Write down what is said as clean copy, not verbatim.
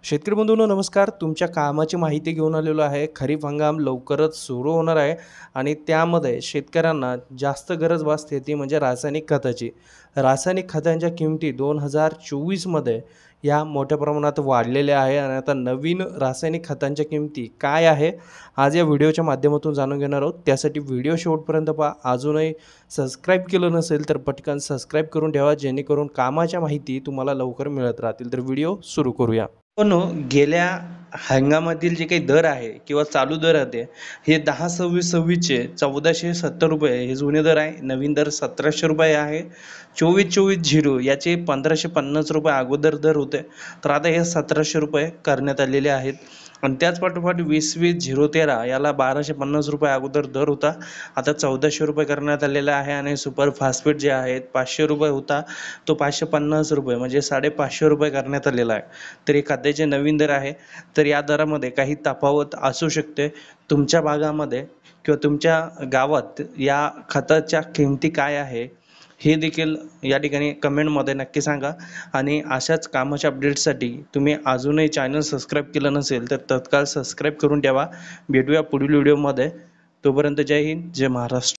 शेतकरी बंधूंनो नमस्कार. तुमच्या कामाची माहिती घेऊन आलेलो आहे. खरीप हंगाम लवकरच सुरू होणार आहे आणि त्यामध्ये शेतकऱ्यांना जास्त गरज भासते ती म्हणजे रासायनिक खताची. रासायनिक खतांच्या किमती 2024मध्ये या मोठ्या प्रमाणात वाढलेल्या आहे आणि आता नवीन रासायनिक खतांच्या किमती काय आहे आज या व्हिडिओच्या माध्यमातून जाणून घेणार आहोत. त्यासाठी व्हिडिओ शेवटपर्यंत पहा. अजूनही सबस्क्राईब केलं नसेल तर पटकन सबस्क्राईब करून ठेवा, जेणेकरून कामाच्या माहिती तुम्हाला लवकर मिळत राहतील. तर व्हिडिओ सुरू करूया. पण गेल्या हंगामातील जे काही दर आहे किंवा चालू दर आहे हे 10-26-26चे 1470 रुपये हे जुने दर आहे. नवीन दर 1700 रुपये आहे. 24-24-0 याचे 1550 रुपये अगोदर दर होते, तर आता हे 1700 रुपये करण्यात आलेले आहेत. आणि त्याच पाठोपाठ 20-20-013 याला 1250 रुपये अगोदर दर होता, आता 1400 रुपये करण्यात आलेला आहे. आणि सुपर फास्फेट जे आहेत 500 रुपये होता, तो 550 रुपये म्हणजे 550 रुपये करण्यात आलेला आहे. तर हे खात्याचे नवीन दर आहे. तर या दरामध्ये काही तफावत असू शकते. तुमच्या भागामध्ये किंवा तुमच्या गावात या खताच्या किमती काय आहे हे देखील या ठिकाणी कमेंटमध्ये नक्की सांगा. आणि अशाच कामाच्या अपडेट्ससाठी तुम्ही अजूनही चॅनल सबस्क्राईब केलं नसेल तर तत्काळ सबस्क्राईब करून ठेवा. भेटूया पुढील व्हिडिओमध्ये. तोपर्यंत जय हिंद, जय महाराष्ट्र.